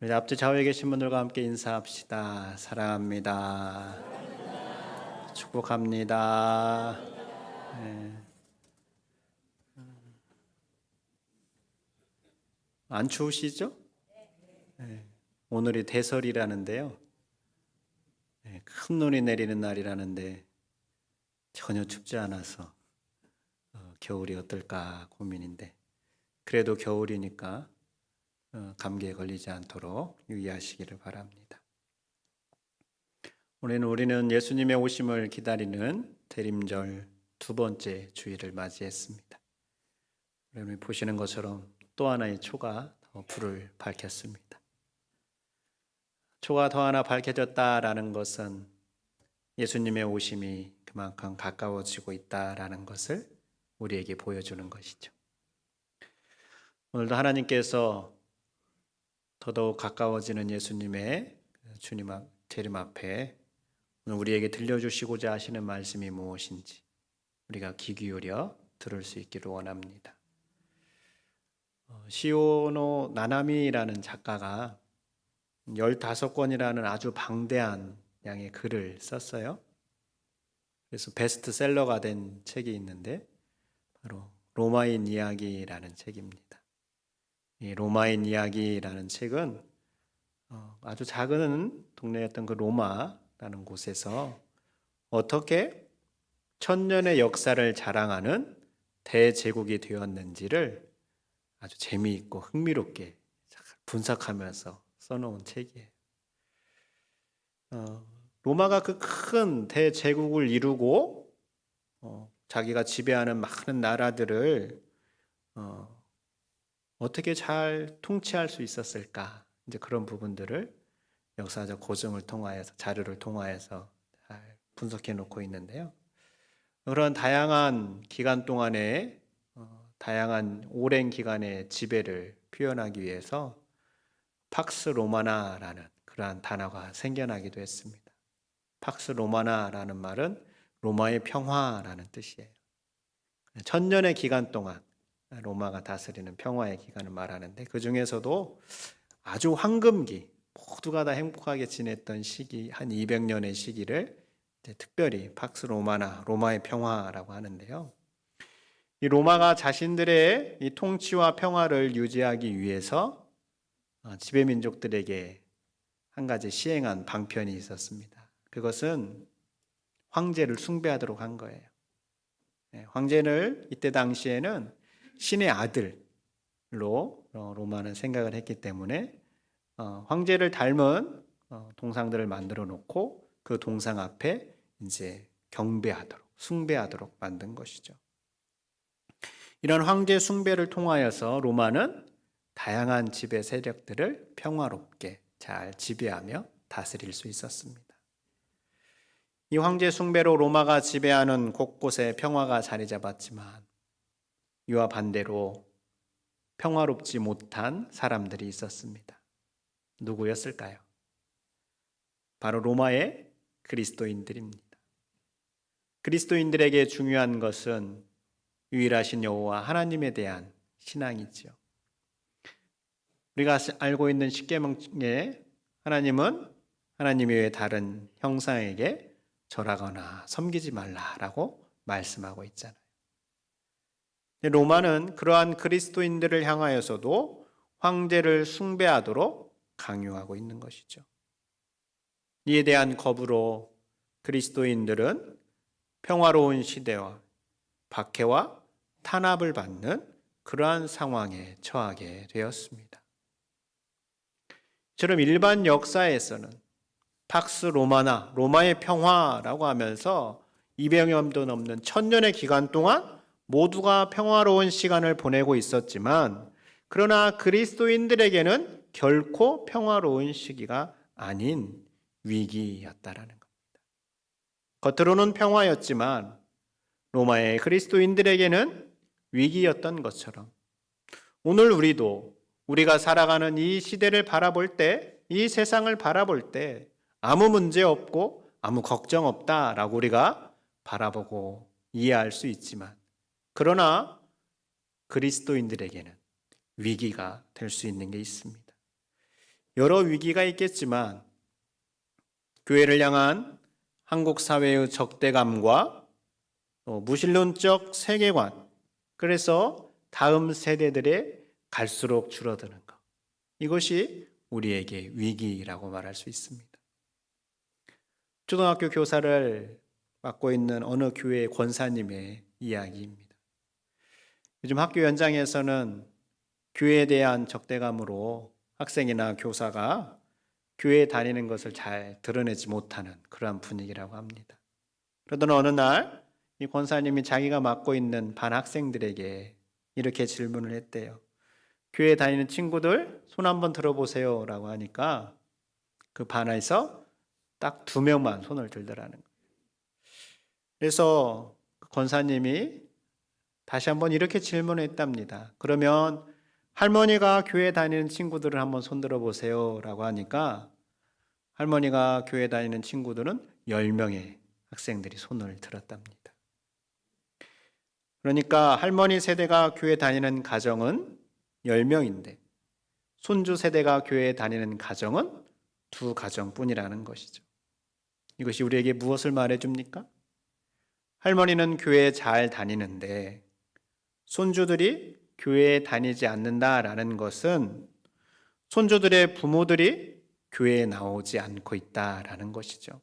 우리 앞뒤 좌우에 계신 분들과 함께 인사합시다. 사랑합니다. 축복합니다. 네. 안 추우시죠? 네. 오늘이 대설이라는데요. 네. 큰 눈이 내리는 날이라는데 전혀 춥지 않아서 겨울이 어떨까 고민인데, 그래도 겨울이니까 감기에 걸리지 않도록 유의하시기를 바랍니다. 오늘은 우리는 예수님의 오심을 기다리는 대림절 두 번째 주일을 맞이했습니다. 여러분이 보시는 것처럼 또 하나의 초가 불을 밝혔습니다. 초가 더 하나 밝혀졌다라는 것은 예수님의 오심이 그만큼 가까워지고 있다라는 것을 우리에게 보여주는 것이죠. 오늘도 하나님께서 더더욱 가까워지는 예수님의 주님 재림 앞에 오늘 우리에게 들려주시고자 하시는 말씀이 무엇인지 우리가 귀 기울여 들을 수 있기를 원합니다. 시오노 나나미라는 작가가 15권이라는 아주 방대한 양의 글을 썼어요. 그래서 베스트셀러가 된 책이 있는데 바로 로마인 이야기라는 책입니다. 이 로마인 이야기라는 책은 아주 작은 동네였던 그 로마라는 곳에서 어떻게 천년의 역사를 자랑하는 대제국이 되었는지를 아주 재미있고 흥미롭게 분석하면서 써놓은 책이에요. 로마가 그 큰 대제국을 이루고 자기가 지배하는 많은 나라들을 어떻게 잘 통치할 수 있었을까? 이제 그런 부분들을 역사적 고증을 통하여서, 자료를 통하여서 잘 분석해 놓고 있는데요. 그런 다양한 기간 동안에 다양한 오랜 기간의 지배를 표현하기 위해서 팍스 로마나라는 그러한 단어가 생겨나기도 했습니다. 팍스 로마나라는 말은 로마의 평화라는 뜻이에요. 천년의 기간 동안 로마가 다스리는 평화의 기간을 말하는데, 그 중에서도 아주 황금기, 모두가 다 행복하게 지냈던 시기, 한 200년의 시기를 특별히 팍스 로마나, 로마의 평화라고 하는데요. 이 로마가 자신들의 이 통치와 평화를 유지하기 위해서 지배민족들에게 한 가지 시행한 방편이 있었습니다. 그것은 황제를 숭배하도록 한 거예요. 황제를 이때 당시에는 신의 아들로 로마는 생각을 했기 때문에 황제를 닮은 동상들을 만들어 놓고 그 동상 앞에 이제 경배하도록, 숭배하도록 만든 것이죠. 이런 황제 숭배를 통하여서 로마는 다양한 지배 세력들을 평화롭게 잘 지배하며 다스릴 수 있었습니다. 이 황제 숭배로 로마가 지배하는 곳곳에 평화가 자리 잡았지만, 이와 반대로 평화롭지 못한 사람들이 있었습니다. 누구였을까요? 바로 로마의 그리스도인들입니다. 그리스도인들에게 중요한 것은 유일하신 여호와 하나님에 대한 신앙이지요. 우리가 알고 있는 십계명에 하나님은 하나님 외에 다른 형상에게 절하거나 섬기지 말라라고 말씀하고 있잖아요. 로마는 그러한 그리스도인들을 향하여서도 황제를 숭배하도록 강요하고 있는 것이죠. 이에 대한 겁으로 그리스도인들은 평화로운 시대와 박해와 탄압을 받는 그러한 상황에 처하게 되었습니다. 처럼 일반 역사에서는 팍스 로마나, 로마의 평화라고 하면서 200년도 넘는 천년의 기간 동안 모두가 평화로운 시간을 보내고 있었지만, 그러나 그리스도인들에게는 결코 평화로운 시기가 아닌 위기였다라는 겁니다. 겉으로는 평화였지만 로마의 그리스도인들에게는 위기였던 것처럼, 오늘 우리가 살아가는 이 시대를 바라볼 때, 이 세상을 바라볼 때 아무 문제 없고 아무 걱정 없다라고 우리가 바라보고 이해할 수 있지만, 그러나 그리스도인들에게는 위기가 될 수 있는 게 있습니다. 여러 위기가 있겠지만 교회를 향한 한국 사회의 적대감과 또 무신론적 세계관, 그래서 다음 세대들의 갈수록 줄어드는 것, 이것이 우리에게 위기라고 말할 수 있습니다. 초등학교 교사를 맡고 있는 어느 교회 권사님의 이야기입니다. 요즘 학교 현장에서는 교회에 대한 적대감으로 학생이나 교사가 교회에 다니는 것을 잘 드러내지 못하는 그러한 분위기라고 합니다. 그러던 어느 날 이 권사님이 자기가 맡고 있는 반 학생들에게 이렇게 질문을 했대요. 교회에 다니는 친구들 손 한번 들어보세요 라고 하니까 그 반에서 딱 2명만 손을 들더라는 거예요. 그래서 그 권사님이 다시 한번 이렇게 질문했답니다. 그러면 할머니가 교회 다니는 친구들을 한번 손 들어보세요 라고 하니까 할머니가 교회 다니는 친구들은 10명의 학생들이 손을 들었답니다. 그러니까 할머니 세대가 교회 다니는 가정은 10명인데 손주 세대가 교회에 다니는 가정은 2가정뿐이라는 것이죠. 이것이 우리에게 무엇을 말해줍니까? 할머니는 교회에 잘 다니는데 손주들이 교회에 다니지 않는다라는 것은 손주들의 부모들이 교회에 나오지 않고 있다라는 것이죠.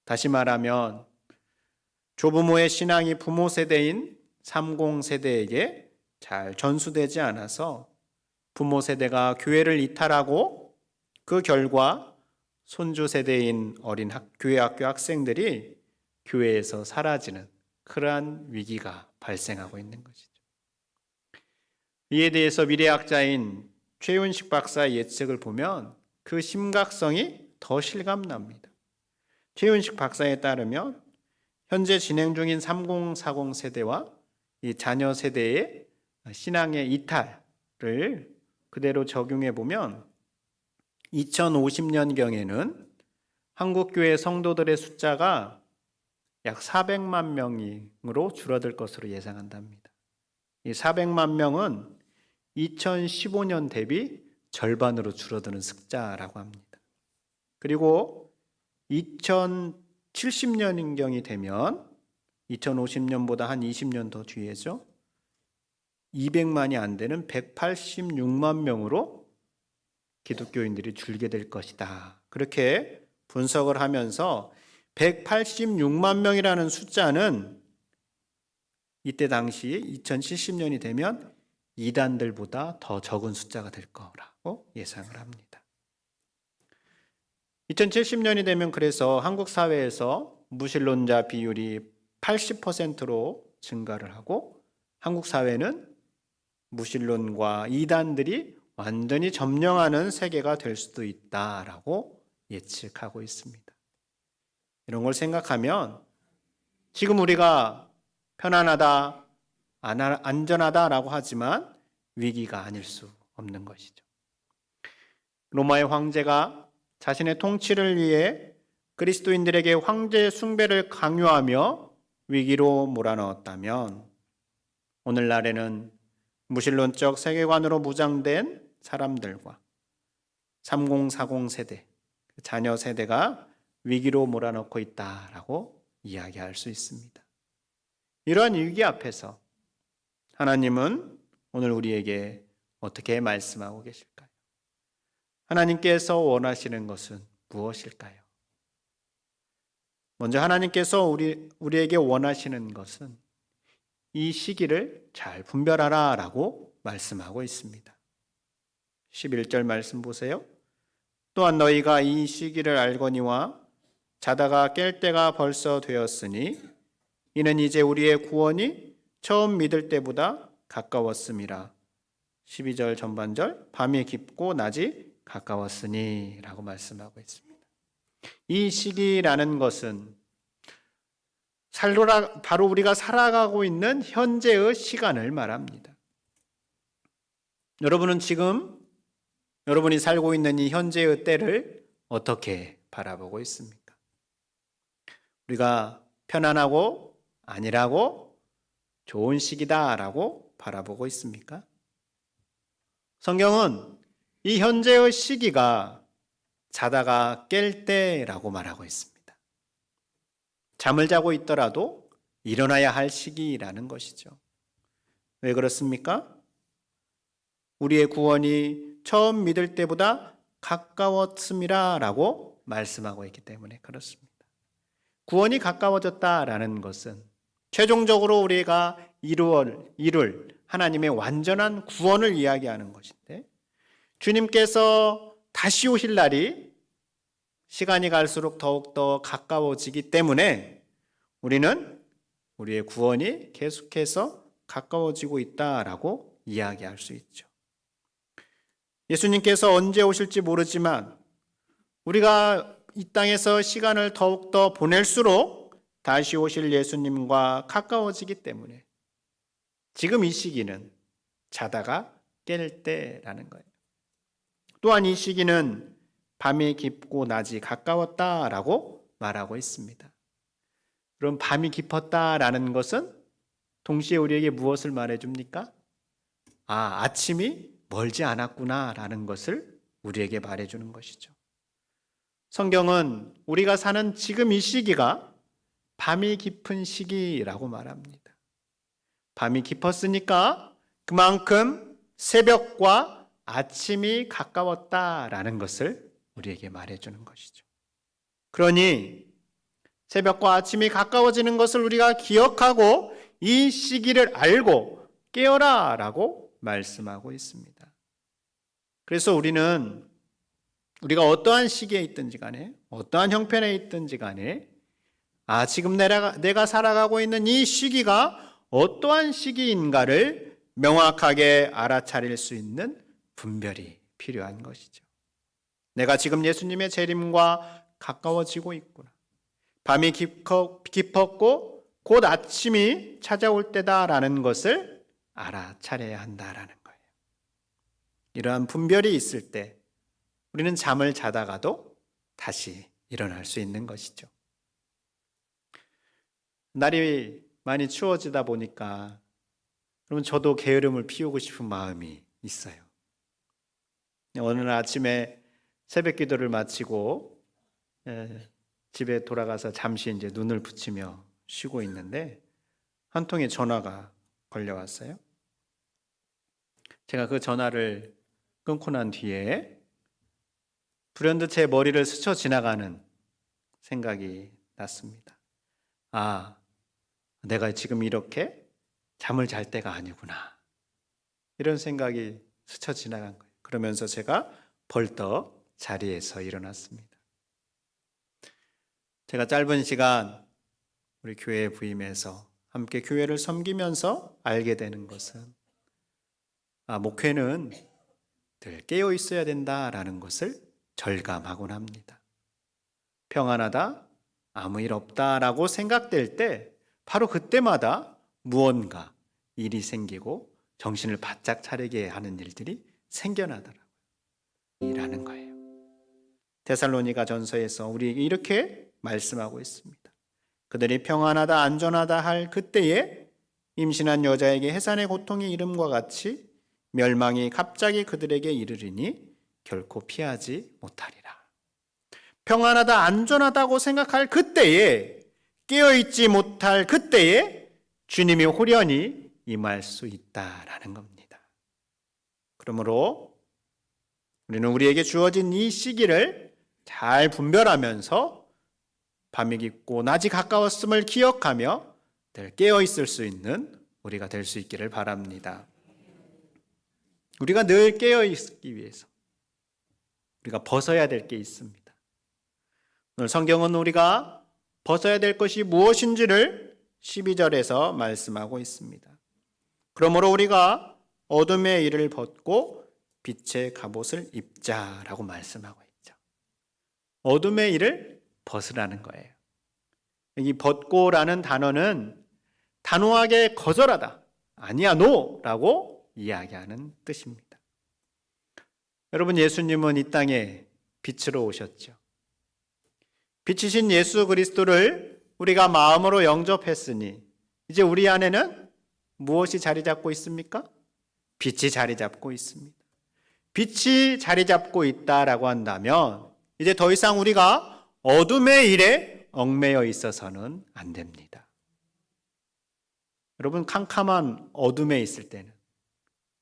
다시 말하면 조부모의 신앙이 부모 세대인 30세대에게 잘 전수되지 않아서 부모 세대가 교회를 이탈하고 그 결과 손주 세대인 어린 교회 학교 학생들이 교회에서 사라지는 그러한 위기가 발생하고 있는 것이죠. 이에 대해서 미래학자인 최윤식 박사의 예측을 보면 그 심각성이 더 실감납니다. 최윤식 박사에 따르면 현재 진행 중인 3040 세대와 이 자녀 세대의 신앙의 이탈을 그대로 적용해 보면 2050년경에는 한국교회 성도들의 숫자가 약 400만 명으로 줄어들 것으로 예상한답니다. 이 400만 명은 2015년 대비 절반으로 줄어드는 숫자라고 합니다. 그리고 2070년경이 되면 2050년보다 한 20년 더 뒤에죠. 200만이 안 되는 186만 명으로 기독교인들이 줄게 될 것이다. 그렇게 분석을 하면서 186만 명이라는 숫자는 이때 당시 2070년이 되면 이단들보다 더 적은 숫자가 될 거라고 예상을 합니다. 2070년이 되면 그래서 한국 사회에서 무신론자 비율이 80%로 증가를 하고 한국 사회는 무신론과 이단들이 완전히 점령하는 세계가 될 수도 있다라고 예측하고 있습니다. 이런 걸 생각하면 지금 우리가 편안하다, 안전하다라고 하지만 위기가 아닐 수 없는 것이죠. 로마의 황제가 자신의 통치를 위해 그리스도인들에게 황제 숭배를 강요하며 위기로 몰아넣었다면 오늘날에는 무신론적 세계관으로 무장된 사람들과 3040 세대, 자녀 세대가 위기로 몰아넣고 있다라고 이야기할 수 있습니다. 이러한 위기 앞에서 하나님은 오늘 우리에게 어떻게 말씀하고 계실까요? 하나님께서 원하시는 것은 무엇일까요? 먼저 하나님께서 우리에게 원하시는 것은 이 시기를 잘 분별하라 라고 말씀하고 있습니다. 11절 말씀 보세요. 또한 너희가 이 시기를 알거니와 자다가 깰 때가 벌써 되었으니 이는 이제 우리의 구원이 처음 믿을 때보다 가까웠음이라. 12절 전반절 밤이 깊고 낮이 가까웠으니 라고 말씀하고 있습니다. 이 시기라는 것은 바로 우리가 살아가고 있는 현재의 시간을 말합니다. 여러분은 지금 여러분이 살고 있는 이 현재의 때를 어떻게 바라보고 있습니까? 우리가 편안하고 안일하고 좋은 시기다라고 바라보고 있습니까? 성경은 이 현재의 시기가 자다가 깰 때라고 말하고 있습니다. 잠을 자고 있더라도 일어나야 할 시기라는 것이죠. 왜 그렇습니까? 우리의 구원이 처음 믿을 때보다 가까웠음이라 라고 말씀하고 있기 때문에 그렇습니다. 구원이 가까워졌다라는 것은 최종적으로 우리가 이룰 하나님의 완전한 구원을 이야기하는 것인데, 주님께서 다시 오실 날이 시간이 갈수록 더욱더 가까워지기 때문에 우리는 우리의 구원이 계속해서 가까워지고 있다라고 이야기할 수 있죠. 예수님께서 언제 오실지 모르지만 우리가 이 땅에서 시간을 더욱더 보낼수록 다시 오실 예수님과 가까워지기 때문에 지금 이 시기는 자다가 깰 때라는 거예요. 또한 이 시기는 밤이 깊고 낮이 가까웠다라고 말하고 있습니다. 그럼 밤이 깊었다라는 것은 동시에 우리에게 무엇을 말해줍니까? 아침이 멀지 않았구나라는 것을 우리에게 말해주는 것이죠. 성경은 우리가 사는 지금 이 시기가 밤이 깊은 시기라고 말합니다. 밤이 깊었으니까 그만큼 새벽과 아침이 가까웠다라는 것을 우리에게 말해주는 것이죠. 그러니 새벽과 아침이 가까워지는 것을 우리가 기억하고 이 시기를 알고 깨어라 라고 말씀하고 있습니다. 그래서 우리가 어떠한 시기에 있든지 간에 어떠한 형편에 있든지 간에 지금 내가 살아가고 있는 이 시기가 어떠한 시기인가를 명확하게 알아차릴 수 있는 분별이 필요한 것이죠. 내가 지금 예수님의 재림과 가까워지고 있구나. 밤이 깊었고 곧 아침이 찾아올 때다라는 것을 알아차려야 한다라는 거예요. 이러한 분별이 있을 때 우리는 잠을 자다가도 다시 일어날 수 있는 것이죠. 날이 많이 추워지다 보니까 그러면 저도 게으름을 피우고 싶은 마음이 있어요. 오늘 아침에 새벽 기도를 마치고 집에 돌아가서 잠시 이제 눈을 붙이며 쉬고 있는데 한 통의 전화가 걸려왔어요. 제가 그 전화를 끊고 난 뒤에 불현듯 제 머리를 스쳐 지나가는 생각이 났습니다. 내가 지금 이렇게 잠을 잘 때가 아니구나. 이런 생각이 스쳐 지나간 거예요. 그러면서 제가 벌떡 자리에서 일어났습니다. 제가 짧은 시간 우리 교회에 부임해서 함께 교회를 섬기면서 알게 되는 것은 목회는 늘 깨어 있어야 된다라는 것을 절감하곤 합니다. 평안하다, 아무 일 없다라고 생각될 때 바로 그때마다 무언가 일이 생기고 정신을 바짝 차리게 하는 일들이 생겨나더라고요. 이라는 거예요. 데살로니가 전서에서 우리에게 이렇게 말씀하고 있습니다. 그들이 평안하다 안전하다 할 그때에 임신한 여자에게 해산의 고통이 이름과 같이 멸망이 갑자기 그들에게 이르리니 결코 피하지 못하리라. 평안하다 안전하다고 생각할 그때에, 깨어있지 못할 그때에 주님이 호련히 임할 수 있다라는 겁니다. 그러므로 우리는 우리에게 주어진 이 시기를 잘 분별하면서 밤이 깊고 낮이 가까웠음을 기억하며 늘 깨어있을 수 있는 우리가 될 수 있기를 바랍니다. 우리가 늘 깨어있기 위해서 우리가 벗어야 될 게 있습니다. 오늘 성경은 우리가 벗어야 될 것이 무엇인지를 12절에서 말씀하고 있습니다. 그러므로 우리가 어둠의 일을 벗고 빛의 갑옷을 입자라고 말씀하고 있죠. 어둠의 일을 벗으라는 거예요. 여기 벗고라는 단어는 단호하게 거절하다, 아니야, 노라고 이야기하는 뜻입니다. 여러분, 예수님은 이 땅에 빛으로 오셨죠. 빛이신 예수 그리스도를 우리가 마음으로 영접했으니 이제 우리 안에는 무엇이 자리 잡고 있습니까? 빛이 자리 잡고 있습니다. 빛이 자리 잡고 있다라고 한다면 이제 더 이상 우리가 어둠의 일에 얽매여 있어서는 안 됩니다. 여러분, 캄캄한 어둠에 있을 때는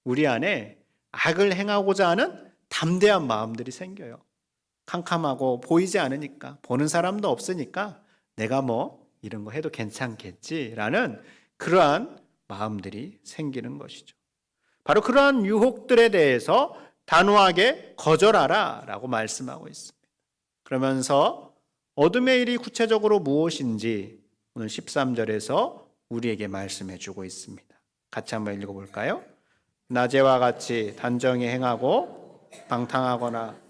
우리 안에 악을 행하고자 하는 담대한 마음들이 생겨요. 캄캄하고 보이지 않으니까, 보는 사람도 없으니까 내가 뭐 이런 거 해도 괜찮겠지라는 그러한 마음들이 생기는 것이죠. 바로 그러한 유혹들에 대해서 단호하게 거절하라 라고 말씀하고 있습니다. 그러면서 어둠의 일이 구체적으로 무엇인지 오늘 13절에서 우리에게 말씀해 주고 있습니다. 같이 한번 읽어볼까요? 낮에와 같이 단정히 행하고 방탕하거나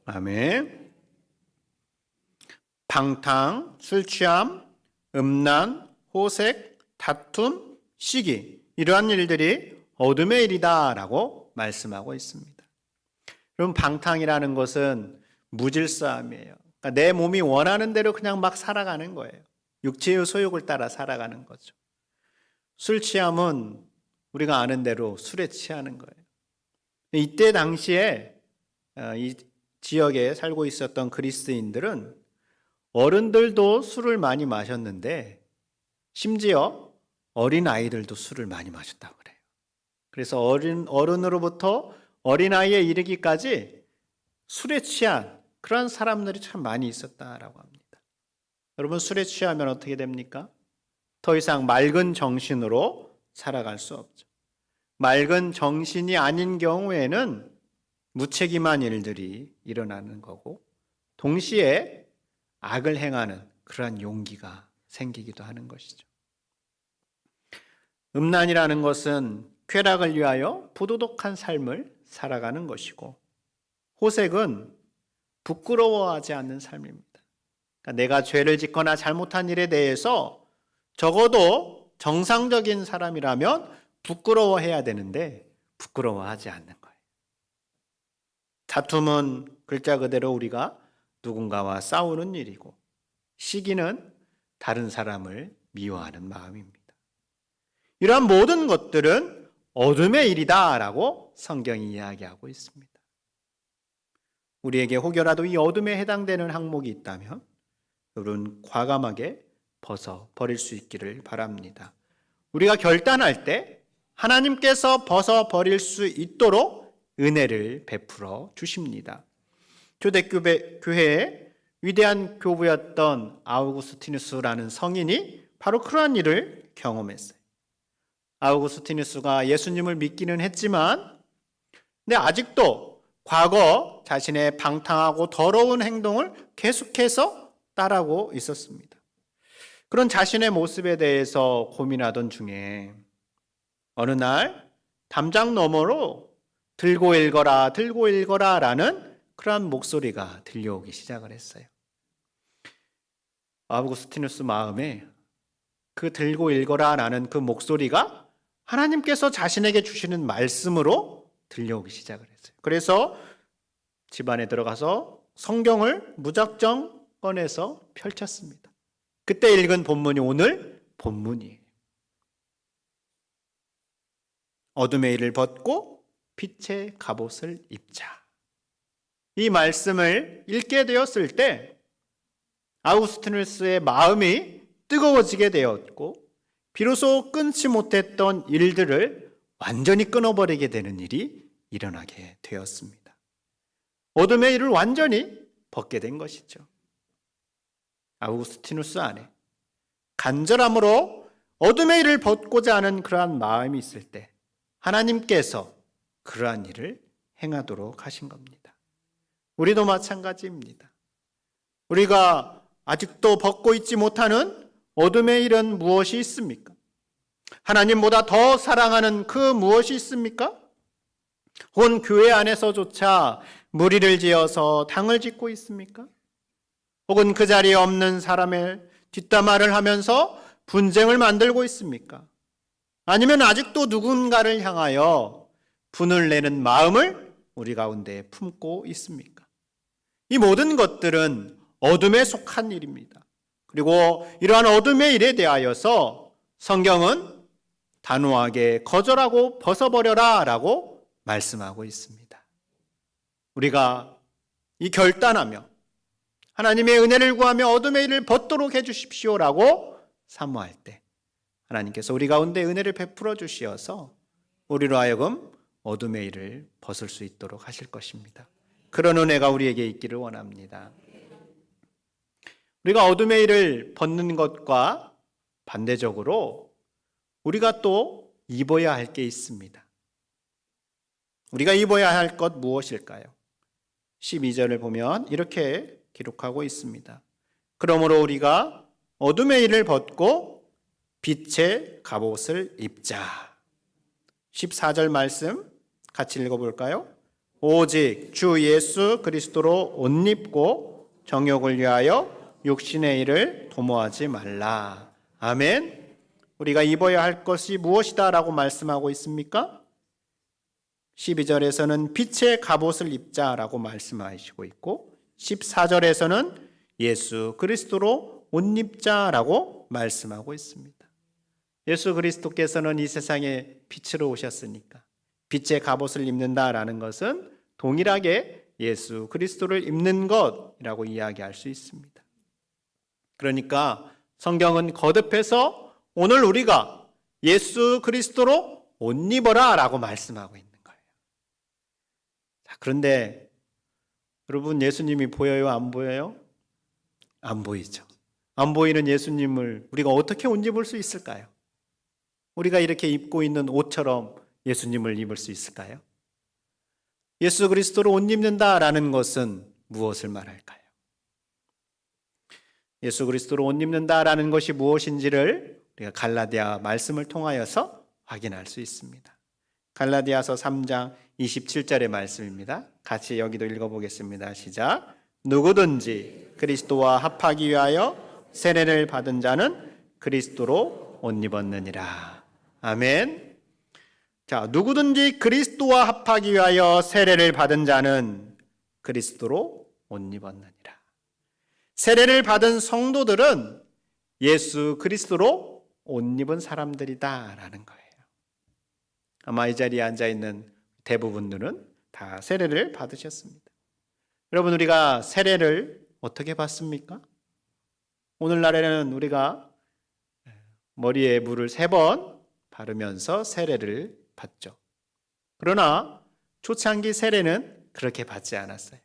아멘. 방탕, 술 취함, 음란, 호색, 다툼, 시기, 이러한 일들이 어둠의 일이다라고 말씀하고 있습니다. 그럼 방탕이라는 것은 무질서함이에요. 그러니까 내 몸이 원하는 대로 그냥 막 살아가는 거예요. 육체의 소욕을 따라 살아가는 거죠. 술 취함은 우리가 아는 대로 술에 취하는 거예요. 이때 당시에 이 지역에 살고 있었던 그리스인들은 어른들도 술을 많이 마셨는데 심지어 어린아이들도 술을 많이 마셨다고 그래요. 그래서 어른으로부터 어린아이에 이르기까지 술에 취한 그런 사람들이 참 많이 있었다라고 합니다. 여러분, 술에 취하면 어떻게 됩니까? 더 이상 맑은 정신으로 살아갈 수 없죠. 맑은 정신이 아닌 경우에는 무책임한 일들이 일어나는 거고 동시에 악을 행하는 그러한 용기가 생기기도 하는 것이죠. 음란이라는 것은 쾌락을 위하여 부도덕한 삶을 살아가는 것이고 호색은 부끄러워하지 않는 삶입니다. 그러니까 내가 죄를 짓거나 잘못한 일에 대해서 적어도 정상적인 사람이라면 부끄러워해야 되는데 부끄러워하지 않는 거예요. 다툼은 글자 그대로 우리가 누군가와 싸우는 일이고 시기는 다른 사람을 미워하는 마음입니다. 이러한 모든 것들은 어둠의 일이다라고 성경이 이야기하고 있습니다. 우리에게 혹여라도 이 어둠에 해당되는 항목이 있다면 여러분 과감하게 벗어버릴 수 있기를 바랍니다. 우리가 결단할 때 하나님께서 벗어버릴 수 있도록 은혜를 베풀어 주십니다. 초대교회의 위대한 교부였던 아우구스티누스라는 성인이 바로 그러한 일을 경험했어요. 아우구스티누스가 예수님을 믿기는 했지만 근데 아직도 과거 자신의 방탕하고 더러운 행동을 계속해서 따라하고 있었습니다. 그런 자신의 모습에 대해서 고민하던 중에 어느 날 담장 너머로 들고 읽어라 라는 그러한 목소리가 들려오기 시작을 했어요. 아우구스티누스 마음에 그 들고 읽어라 라는 그 목소리가 하나님께서 자신에게 주시는 말씀으로 들려오기 시작을 했어요. 그래서 집안에 들어가서 성경을 무작정 꺼내서 펼쳤습니다. 그때 읽은 본문이 오늘 본문이에요. 어둠의 일을 벗고 빛의 갑옷을 입자. 이 말씀을 읽게 되었을 때 아우구스티누스의 마음이 뜨거워지게 되었고 비로소 끊지 못했던 일들을 완전히 끊어버리게 되는 일이 일어나게 되었습니다. 어둠의 일을 완전히 벗게 된 것이죠. 아우구스티누스 안에 간절함으로 어둠의 일을 벗고자 하는 그러한 마음이 있을 때 하나님께서 그러한 일을 행하도록 하신 겁니다. 우리도 마찬가지입니다. 우리가 아직도 벗고 있지 못하는 어둠의 일은 무엇이 있습니까? 하나님보다 더 사랑하는 그 무엇이 있습니까? 혹은 교회 안에서조차 무리를 지어서 당을 짓고 있습니까? 혹은 그 자리에 없는 사람의 뒷담화를 하면서 분쟁을 만들고 있습니까? 아니면 아직도 누군가를 향하여 분을 내는 마음을 우리 가운데 품고 있습니까? 이 모든 것들은 어둠에 속한 일입니다. 그리고 이러한 어둠의 일에 대하여서 성경은 단호하게 거절하고 벗어버려라 라고 말씀하고 있습니다. 우리가 이 결단하며 하나님의 은혜를 구하며 어둠의 일을 벗도록 해주십시오 라고 사모할 때 하나님께서 우리 가운데 은혜를 베풀어 주시어서 우리로 하여금 어둠의 일을 벗을 수 있도록 하실 것입니다. 그런 은혜가 우리에게 있기를 원합니다. 우리가 어둠의 일을 벗는 것과 반대적으로 우리가 또 입어야 할 게 있습니다. 우리가 입어야 할 것 무엇일까요? 12절을 보면 이렇게 기록하고 있습니다. 그러므로 우리가 어둠의 일을 벗고 빛의 갑옷을 입자. 14절 말씀 같이 읽어볼까요? 오직 주 예수 그리스도로 옷 입고 정욕을 위하여 육신의 일을 도모하지 말라. 아멘. 우리가 입어야 할 것이 무엇이다 라고 말씀하고 있습니까? 12절에서는 빛의 갑옷을 입자라고 말씀하시고 있고 14절에서는 예수 그리스도로 옷 입자라고 말씀하고 있습니다. 예수 그리스도께서는 이 세상에 빛으로 오셨으니까 빛의 갑옷을 입는다라는 것은 동일하게 예수 그리스도를 입는 것이라고 이야기할 수 있습니다. 그러니까 성경은 거듭해서 오늘 우리가 예수 그리스도로 옷 입어라 라고 말씀하고 있는 거예요. 자, 그런데 여러분 예수님이 보여요? 안 보여요? 안 보이죠. 안 보이는 예수님을 우리가 어떻게 옷 입을 수 있을까요? 우리가 이렇게 입고 있는 옷처럼 예수님을 입을 수 있을까요? 예수 그리스도로 옷 입는다라는 것은 무엇을 말할까요? 예수 그리스도로 옷 입는다라는 것이 무엇인지를 우리가 갈라디아 말씀을 통하여서 확인할 수 있습니다. 갈라디아서 3장 27절의 말씀입니다. 같이 여기도 읽어보겠습니다. 시작. 누구든지 그리스도와 합하기 위하여 세례를 받은 자는 그리스도로 옷 입었느니라. 아멘. 자, 누구든지 그리스도와 합하기 위하여 세례를 받은 자는 그리스도로 옷 입었느니라. 세례를 받은 성도들은 예수 그리스도로 옷 입은 사람들이다라는 거예요. 아마 이 자리에 앉아있는 대부분들은 다 세례를 받으셨습니다. 여러분 우리가 세례를 어떻게 받습니까? 오늘날에는 우리가 머리에 물을 3번 바르면서 세례를 받죠. 그러나 초창기 세례는 그렇게 받지 않았어요.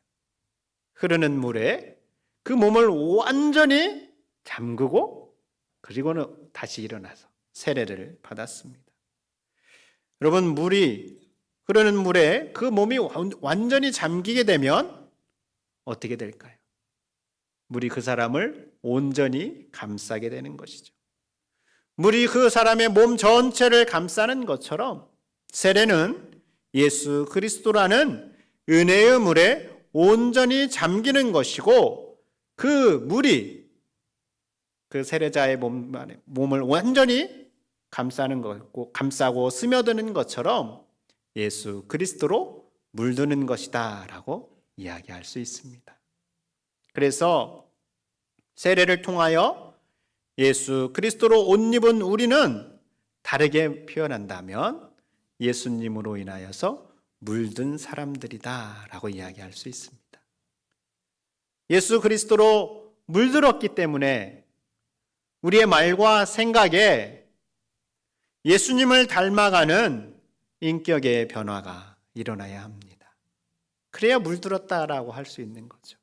흐르는 물에 그 몸을 완전히 잠그고 그리고는 다시 일어나서 세례를 받았습니다. 여러분 흐르는 물에 그 몸이 완전히 잠기게 되면 어떻게 될까요? 물이 그 사람을 온전히 감싸게 되는 것이죠. 물이 그 사람의 몸 전체를 감싸는 것처럼 세례는 예수 그리스도라는 은혜의 물에 온전히 잠기는 것이고 그 물이 그 세례자의 몸을 완전히 감싸고 스며드는 것처럼 예수 그리스도로 물드는 것이다 라고 이야기할 수 있습니다. 그래서 세례를 통하여 예수 그리스도로 옷 입은 우리는 다르게 표현한다면 예수님으로 인하여서 물든 사람들이다 라고 이야기할 수 있습니다. 예수 그리스도로 물들었기 때문에 우리의 말과 생각에 예수님을 닮아가는 인격의 변화가 일어나야 합니다. 그래야 물들었다라고 할 수 있는 거죠.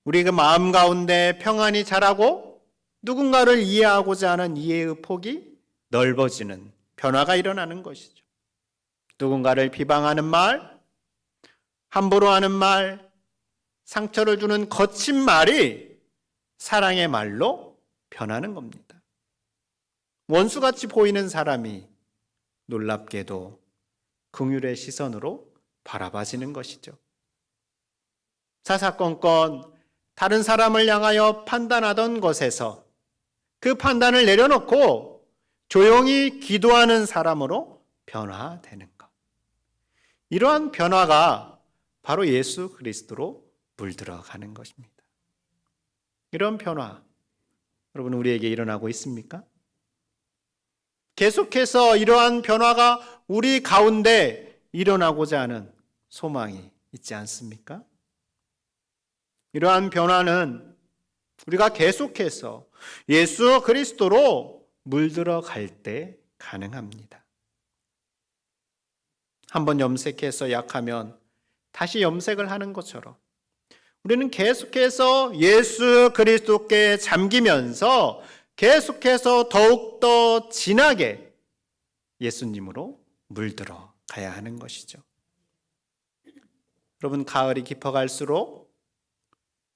우리 그 마음 가운데 평안이 자라고 누군가를 이해하고자 하는 이해의 폭이 넓어지는 변화가 일어나는 것이죠. 누군가를 비방하는 말, 함부로 하는 말, 상처를 주는 거친 말이 사랑의 말로 변하는 겁니다. 원수같이 보이는 사람이 놀랍게도 긍휼의 시선으로 바라봐지는 것이죠. 사사건건 다른 사람을 향하여 판단하던 것에서 그 판단을 내려놓고 조용히 기도하는 사람으로 변화되는 것. 이러한 변화가 바로 예수 그리스도로 물들어가는 것입니다. 이런 변화, 여러분 우리에게 일어나고 있습니까? 계속해서 이러한 변화가 우리 가운데 일어나고자 하는 소망이 있지 않습니까? 이러한 변화는 우리가 계속해서 예수 그리스도로 물들어 갈 때 가능합니다. 한번 염색해서 약하면 다시 염색을 하는 것처럼 우리는 계속해서 예수 그리스도께 잠기면서 계속해서 더욱더 진하게 예수님으로 물들어 가야 하는 것이죠. 여러분, 가을이 깊어갈수록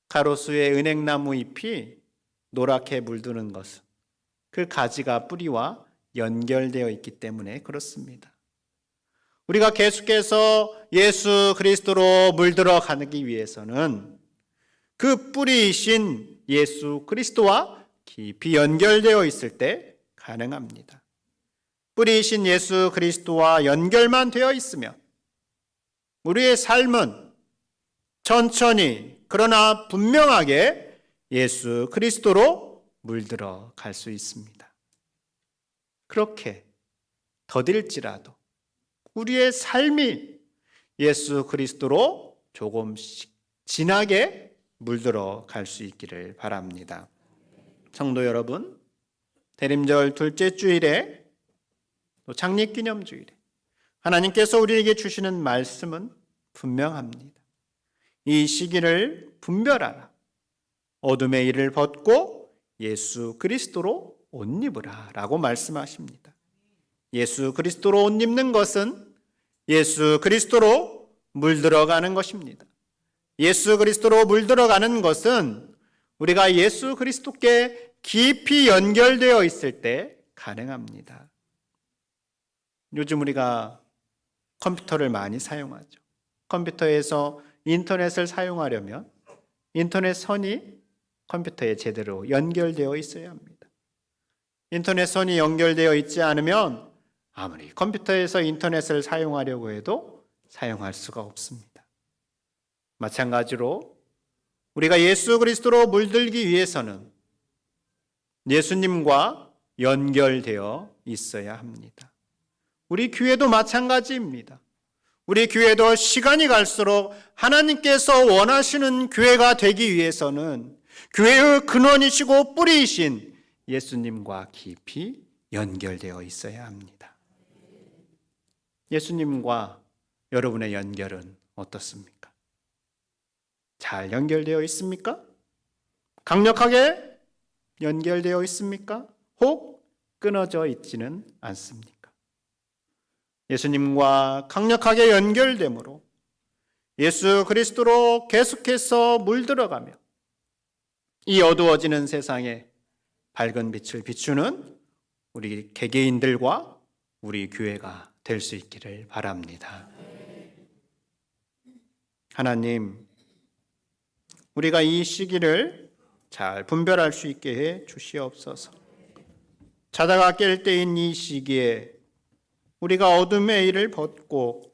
가로수의 은행나무 잎이 노랗게 물드는 것은 그 가지가 뿌리와 연결되어 있기 때문에 그렇습니다. 우리가 계속해서 예수 그리스도로 물들어 가기 위해서는 그 뿌리이신 예수 그리스도와 깊이 연결되어 있을 때 가능합니다. 뿌리이신 예수 그리스도와 연결만 되어 있으면 우리의 삶은 천천히 그러나 분명하게 예수 그리스도로 물들어 갈 수 있습니다. 그렇게 더딜지라도 우리의 삶이 예수 그리스도로 조금씩 진하게 물들어 갈 수 있기를 바랍니다. 성도 여러분, 대림절 둘째 주일에 또 창립기념주일에 하나님께서 우리에게 주시는 말씀은 분명합니다. 이 시기를 분별하라. 어둠의 일을 벗고 예수 그리스도로 옷 입으라 라고 말씀하십니다. 예수 그리스도로 옷 입는 것은 예수 그리스도로 물들어가는 것입니다. 예수 그리스도로 물들어가는 것은 우리가 예수 그리스도께 깊이 연결되어 있을 때 가능합니다. 요즘 우리가 컴퓨터를 많이 사용하죠. 컴퓨터에서 인터넷을 사용하려면 인터넷 선이 컴퓨터에 제대로 연결되어 있어야 합니다. 인터넷 선이 연결되어 있지 않으면 아무리 컴퓨터에서 인터넷을 사용하려고 해도 사용할 수가 없습니다. 마찬가지로 우리가 예수 그리스도로 물들기 위해서는 예수님과 연결되어 있어야 합니다. 우리 교회도 마찬가지입니다. 우리 교회도 시간이 갈수록 하나님께서 원하시는 교회가 되기 위해서는 교회의 근원이시고 뿌리이신 예수님과 깊이 연결되어 있어야 합니다. 예수님과 여러분의 연결은 어떻습니까? 잘 연결되어 있습니까? 강력하게 연결되어 있습니까? 혹 끊어져 있지는 않습니까? 예수님과 강력하게 연결됨으로 예수 그리스도로 계속해서 물들어가며 이 어두워지는 세상에 밝은 빛을 비추는 우리 개개인들과 우리 교회가 될 수 있기를 바랍니다. 하나님, 우리가 이 시기를 잘 분별할 수 있게 해 주시옵소서. 자다가 깰 때인 이 시기에 우리가 어둠의 일을 벗고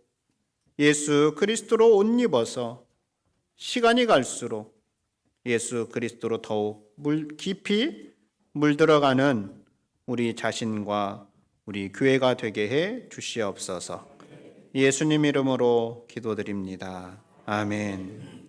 예수 그리스도로 옷 입어서 시간이 갈수록 예수 그리스도로 더욱 깊이 물들어가는 우리 자신과 우리 교회가 되게 해 주시옵소서. 예수님 이름으로 기도드립니다. 아멘.